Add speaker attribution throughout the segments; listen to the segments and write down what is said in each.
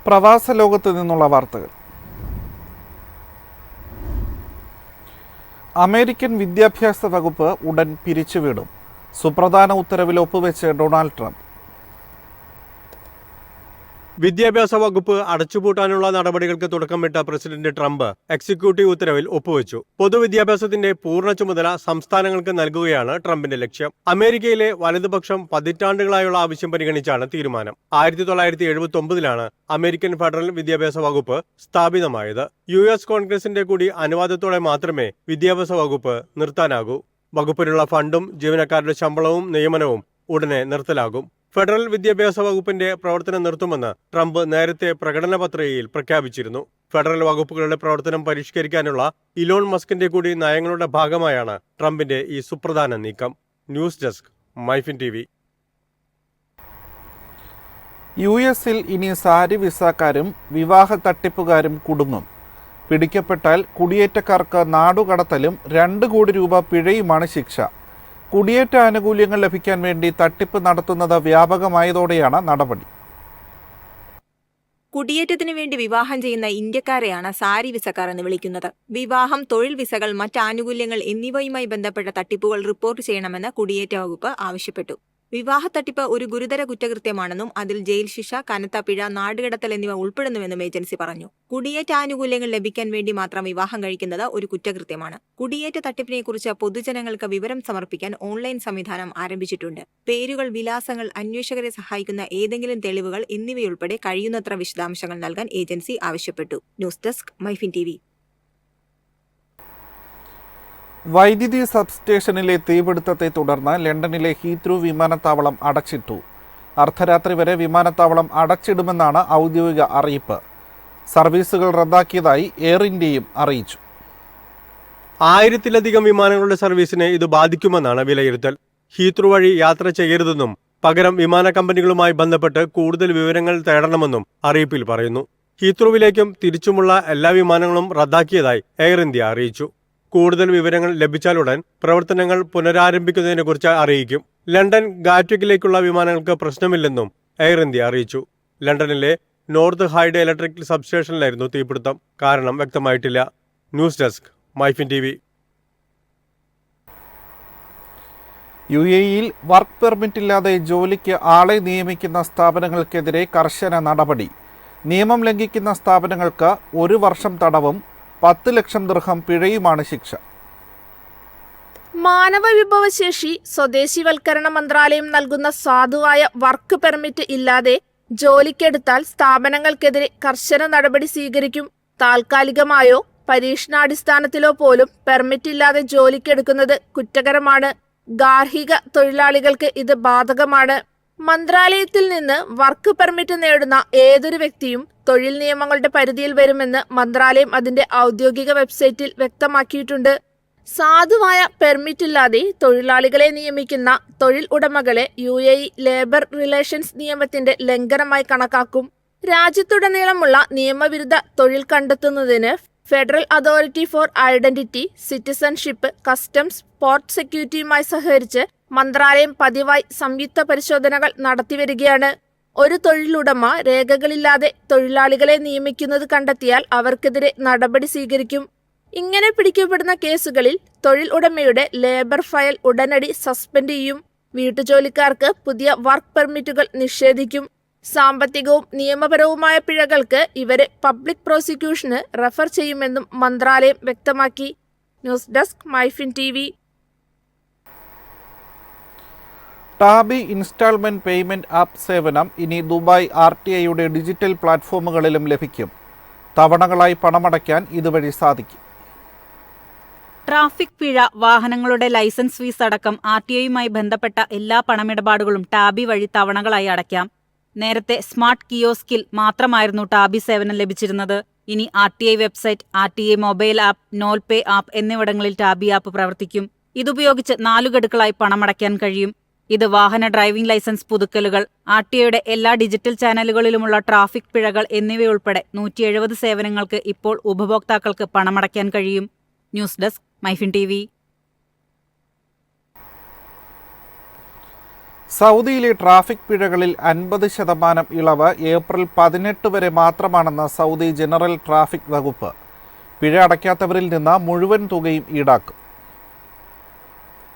Speaker 1: പ്രവാസ ലോകത്ത് നിന്നുള്ള വാർത്തകൾ. അമേരിക്കൻ വിദ്യാഭ്യാസ വകുപ്പ് ഉടൻ പിരിച്ചുവിടും. സുപ്രധാന ഉത്തരവിൽ ഒപ്പുവെച്ച് ഡൊണാൾഡ് ട്രംപ്.
Speaker 2: വിദ്യാഭ്യാസ വകുപ്പ് അടച്ചുപൂട്ടാനുള്ള നടപടികൾക്ക് തുടക്കമിട്ട പ്രസിഡന്റ് ട്രംപ് എക്സിക്യൂട്ടീവ് ഉത്തരവിൽ ഒപ്പുവെച്ചു. പൊതുവിദ്യാഭ്യാസത്തിന്റെ പൂർണ്ണ ചുമതല സംസ്ഥാനങ്ങൾക്ക് നൽകുകയാണ് ട്രംപിന്റെ ലക്ഷ്യം. അമേരിക്കയിലെ വലതുപക്ഷം പതിറ്റാണ്ടുകളായുള്ള ആവശ്യം പരിഗണിച്ചാണ് തീരുമാനം. 1979 അമേരിക്കൻ ഫെഡറൽ വിദ്യാഭ്യാസ വകുപ്പ് സ്ഥാപിതമായത്. US കോൺഗ്രസിന്റെ കൂടി അനുവാദത്തോടെ മാത്രമേ വിദ്യാഭ്യാസ വകുപ്പ് നിർത്താനാകൂ. വകുപ്പിനുള്ള ഫണ്ടും ജീവനക്കാരുടെ ശമ്പളവും നിയമനവും ഉടനെ നിർത്തലാകും. ഫെഡറൽ വിദ്യാഭ്യാസ വകുപ്പിന്റെ പ്രവർത്തനം നിർത്തുമെന്ന് ട്രംപ് നേരത്തെ പ്രകടന പത്രികയിൽ പ്രഖ്യാപിച്ചിരുന്നു. ഫെഡറൽ വകുപ്പുകളുടെ പ്രവർത്തനം പരിഷ്കരിക്കാനുള്ള ഇലോൺ മസ്കിന്റെ കൂടി നയങ്ങളുടെ ഭാഗമായാണ് ട്രംപിന്റെ ഈ സുപ്രധാന നീക്കം. News desk, MyFin TV.
Speaker 1: US ഇനി സാരി വിസക്കാരും വിവാഹ തട്ടിപ്പുകാരും കുടുങ്ങും. പിടിക്കപ്പെട്ടാൽ കുടിയേറ്റക്കാർക്ക് നാടുകടത്തലും 2 കോടി രൂപ പിഴയുമാണ് ശിക്ഷ. കുടിയേറ്റ ആനുകൂല്യങ്ങൾ ലഭിക്കാൻ വേണ്ടി തട്ടിപ്പ് നടത്തുന്നത് വ്യാപകമായതോടെയാണ് നടപടി.
Speaker 3: കുടിയേറ്റത്തിന് വേണ്ടി വിവാഹം ചെയ്യുന്ന ഇന്ത്യക്കാരെയാണ് സാരി വിസക്കാർ എന്ന് വിളിക്കുന്നത്. വിവാഹം, തൊഴിൽ വിസകൾ, മറ്റ് ആനുകൂല്യങ്ങൾ എന്നിവയുമായി ബന്ധപ്പെട്ട തട്ടിപ്പുകൾ റിപ്പോർട്ട് ചെയ്യണമെന്ന് കുടിയേറ്റ വകുപ്പ് ആവശ്യപ്പെട്ടു. വിവാഹ തട്ടിപ്പ് ഒരു ഗുരുതര കുറ്റകൃത്യമാണെന്നും അതിൽ ജയിൽ ശിക്ഷ, കനത്ത പിഴ, നാടുകടത്തൽ എന്നിവ ഉൾപ്പെടുന്നുവെന്നും ഏജൻസി പറഞ്ഞു. കുടിയേറ്റ ആനുകൂല്യങ്ങൾ ലഭിക്കാൻ വേണ്ടി മാത്രം വിവാഹം കഴിക്കുന്നത് ഒരു കുറ്റകൃത്യമാണ്. കുടിയേറ്റ തട്ടിപ്പിനെക്കുറിച്ച് പൊതുജനങ്ങൾക്ക് വിവരം സമർപ്പിക്കാൻ ഓൺലൈൻ സംവിധാനം ആരംഭിച്ചിട്ടുണ്ട്. പേരുകൾ, വിലാസങ്ങൾ, അന്വേഷകരെ സഹായിക്കുന്ന ഏതെങ്കിലും തെളിവുകൾ എന്നിവയുൾപ്പെടെ കഴിയുന്നത്ര വിശദാംശങ്ങൾ നൽകാൻ ഏജൻസി ആവശ്യപ്പെട്ടു. News desk, MyFin TV.
Speaker 1: വൈദ്യുതി സബ്സ്റ്റേഷനിലെ തീപിടുത്തത്തെ തുടർന്ന് ലണ്ടനിലെ ഹീത്രൂ വിമാനത്താവളം അടച്ചിട്ടു. അർദ്ധരാത്രി വരെ വിമാനത്താവളം അടച്ചിടുമെന്നാണ് ഔദ്യോഗിക അറിയിപ്പ്. സർവീസുകൾ റദ്ദാക്കിയതായി എയർ ഇന്ത്യയും അറിയിച്ചു.
Speaker 2: 1000-ലധികം വിമാനങ്ങളുടെ സർവീസിനെ ഇത് ബാധിക്കുമെന്നാണ് വിലയിരുത്തൽ. ഹീത്രൂ വഴി യാത്ര ചെയ്യരുതെന്നും പകരം വിമാന കമ്പനികളുമായി ബന്ധപ്പെട്ട് കൂടുതൽ വിവരങ്ങൾ തേടണമെന്നും അറിയിപ്പിൽ പറയുന്നു. ഹീത്രൂവിലേക്കും തിരിച്ചുമുള്ള എല്ലാ വിമാനങ്ങളും റദ്ദാക്കിയതായി എയർ ഇന്ത്യ അറിയിച്ചു. കൂടുതൽ വിവരങ്ങൾ ലഭിച്ചാലുടൻ പ്രവർത്തനങ്ങൾ പുനരാരംഭിക്കുന്നതിനെക്കുറിച്ച് അറിയിക്കും. ലണ്ടൻ ഗാറ്റ്വിക്കിലേക്കുള്ള വിമാനങ്ങൾക്ക് പ്രശ്നമില്ലെന്നും എയർ ഇന്ത്യ അറിയിച്ചു. ലണ്ടനിലെ നോർത്ത് ഹൈഡ് ഇലക്ട്രിക് സബ്സ്റ്റേഷനിലായിരുന്നു തീപിടുത്തം. കാരണം വ്യക്തമായിട്ടില്ല. News desk, MyFin TV.
Speaker 1: UAE work permit ഇല്ലാതെ ജോലിക്ക് ആളെ നിയമിക്കുന്ന സ്ഥാപനങ്ങൾക്കെതിരെ കർശന നടപടി. നിയമം ലംഘിക്കുന്ന സ്ഥാപനങ്ങൾക്ക് 1 വർഷം തടവും 10 ലക്ഷം ദിർഹം പിഴയുമാണ് ശിക്ഷ.
Speaker 4: മാനവ വിഭവശേഷി സ്വദേശിവൽക്കരണ മന്ത്രാലയം നൽകുന്ന സാധുവായ വർക്ക് പെർമിറ്റ് ഇല്ലാതെ ജോലിക്കെടുത്താൽ സ്ഥാപനങ്ങൾക്കെതിരെ കർശന നടപടി സ്വീകരിക്കും. താൽക്കാലികമായോ പരീക്ഷണാടിസ്ഥാനത്തിലോ പോലും പെർമിറ്റ് ഇല്ലാതെ ജോലിക്കെടുക്കുന്നത് കുറ്റകരമാണ്. ഗാർഹിക തൊഴിലാളികൾക്ക് ഇത് ബാധകമാണ്. മന്ത്രാലയത്തിൽ നിന്ന് വർക്ക് പെർമിറ്റ് നേടുന്ന ഏതൊരു വ്യക്തിയും തൊഴിൽ നിയമങ്ങളുടെ പരിധിയിൽ വരുമെന്ന് മന്ത്രാലയം അതിന്റെ ഔദ്യോഗിക വെബ്സൈറ്റിൽ വ്യക്തമാക്കിയിട്ടുണ്ട്. സാധുവായ പെർമിറ്റ് ഇല്ലാതെ തൊഴിലാളികളെ നിയമിക്കുന്ന തൊഴിൽ ഉടമകളെ UAE ലേബർ റിലേഷൻസ് നിയമത്തിന്റെ ലംഘനമായി കണക്കാക്കും. രാജ്യത്തുടനീളമുള്ള നിയമവിരുദ്ധ തൊഴിൽ കണ്ടെത്തുന്നതിന് federal authority for identity, citizenship, customs, port സെക്യൂരിറ്റിയുമായി സഹകരിച്ച് മന്ത്രാലയം പതിവായി സംയുക്ത പരിശോധനകൾ നടത്തിവരികയാണ്. ഒരു തൊഴിലുടമ രേഖകളില്ലാതെ തൊഴിലാളികളെ നിയമിക്കുന്നത് കണ്ടെത്തിയാൽ അവർക്കെതിരെ നടപടി സ്വീകരിക്കും. ഇങ്ങനെ പിടിക്കപ്പെടുന്ന കേസുകളിൽ തൊഴിൽ ഉടമയുടെ ലേബർ ഫയൽ ഉടനടി സസ്പെൻഡ് ചെയ്യും. വീട്ടുജോലിക്കാർക്ക് പുതിയ വർക്ക് പെർമിറ്റുകൾ നിഷേധിക്കും. സാമ്പത്തികവും നിയമപരവുമായ പിഴകൾക്ക് ഇവരെ പബ്ലിക് പ്രോസിക്യൂഷന് റെഫർ ചെയ്യുമെന്നും മന്ത്രാലയം വ്യക്തമാക്കി. News desk, MyFin TV.
Speaker 1: Tabby installment payment app സേവനം ഇനി ദുബായ് RTIയുടെ ഡിജിറ്റൽ പ്ലാറ്റ്ഫോമുകളിലും ലഭിക്കും. തവണകളായി പണമടയ്ക്കാൻ ഇതുവഴി സാധിക്കും.
Speaker 5: ട്രാഫിക് പിഴ, വാഹനങ്ങളുടെ ലൈസൻസ് ഫീസ് അടക്കം RTIയുമായി ബന്ധപ്പെട്ട എല്ലാ പണമിടപാടുകളും ടാബി വഴി തവണകളായി അടയ്ക്കാം. നേരത്തെ സ്മാർട്ട് കിയോസ്കിൽ മാത്രമായിരുന്നു ടാബി സേവനം ലഭിച്ചിരുന്നത്. ഇനി RTI website, RTI mobile app, Nol Pay app എന്നിവിടങ്ങളിൽ ടാബി ആപ്പ് പ്രവർത്തിക്കും. ഇതുപയോഗിച്ച് 4 ഗഡുക്കളായി പണമടയ്ക്കാൻ കഴിയും. ഇത് വാഹന ഡ്രൈവിംഗ് ലൈസൻസ് പുതുക്കലുകൾ, RTIയുടെ എല്ലാ ഡിജിറ്റൽ ചാനലുകളിലുമുള്ള ട്രാഫിക് പിഴകൾ എന്നിവയുൾപ്പെടെ 170 സേവനങ്ങൾക്ക് ഇപ്പോൾ ഉപഭോക്താക്കൾക്ക് പണമടയ്ക്കാൻ കഴിയും. News desk, MyFin TV.
Speaker 1: സൗദിയിലെ ട്രാഫിക് പിഴകളിൽ 50% ഇളവ് ഏപ്രിൽ 18 വരെ മാത്രമാണെന്ന് സൗദി ജനറൽ ട്രാഫിക് വകുപ്പ്. പിഴ അടയ്ക്കാത്തവരിൽ നിന്ന് മുഴുവൻ തുകയും ഈടാക്കും.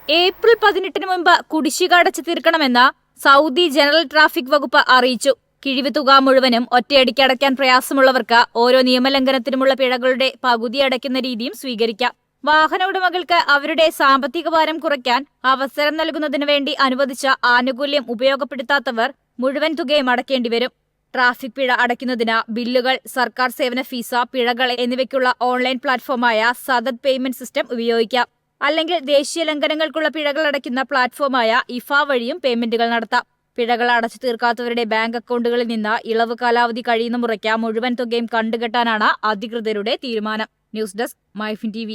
Speaker 6: ഏപ്രിൽ 18 മുൻപ് കുടിശ്ശിക അടച്ചു തീർക്കണമെന്ന് സൗദി ജനറൽ ട്രാഫിക് വകുപ്പ് അറിയിച്ചു. കിഴിവ് തുക മുഴുവനും ഒറ്റയടിക്ക് അടയ്ക്കാൻ പ്രയാസമുള്ളവർക്ക് ഓരോ നിയമലംഘനത്തിനുമുള്ള പിഴകളുടെ പകുതി അടയ്ക്കുന്ന രീതിയും സ്വീകരിക്കാം. വാഹന ഉടമകൾക്ക് അവരുടെ സാമ്പത്തിക ഭാരം കുറയ്ക്കാൻ അവസരം നൽകുന്നതിനു വേണ്ടി അനുവദിച്ച ആനുകൂല്യം ഉപയോഗപ്പെടുത്താത്തവർ മുഴുവൻ തുകയും അടയ്ക്കേണ്ടി വരും. ട്രാഫിക് പിഴ അടയ്ക്കുന്നതിന് ബില്ലുകൾ, സർക്കാർ സേവന ഫീസ്, പിഴകൾ എന്നിവയ്ക്കുള്ള ഓൺലൈൻ പ്ലാറ്റ്ഫോമായ സദദ് പേയ്മെന്റ് സിസ്റ്റം ഉപയോഗിക്കാം. അല്ലെങ്കിൽ ദേശീയ ലംഘനങ്ങൾക്കുള്ള പിഴകൾ അടയ്ക്കുന്ന പ്ലാറ്റ്ഫോമായ ഇഫ വഴിയും പേയ്മെന്റുകൾ നടത്താം. പിഴകൾ അടച്ചു തീർക്കാത്തവരുടെ ബാങ്ക് അക്കൗണ്ടുകളിൽ നിന്ന് ഇളവ് കാലാവധി കഴിയുന്ന മുറയ്ക്ക് മുഴുവൻ തുകയും കണ്ടുകെട്ടാനാണ് അധികൃതരുടെ തീരുമാനം. News desk, MyFin TV.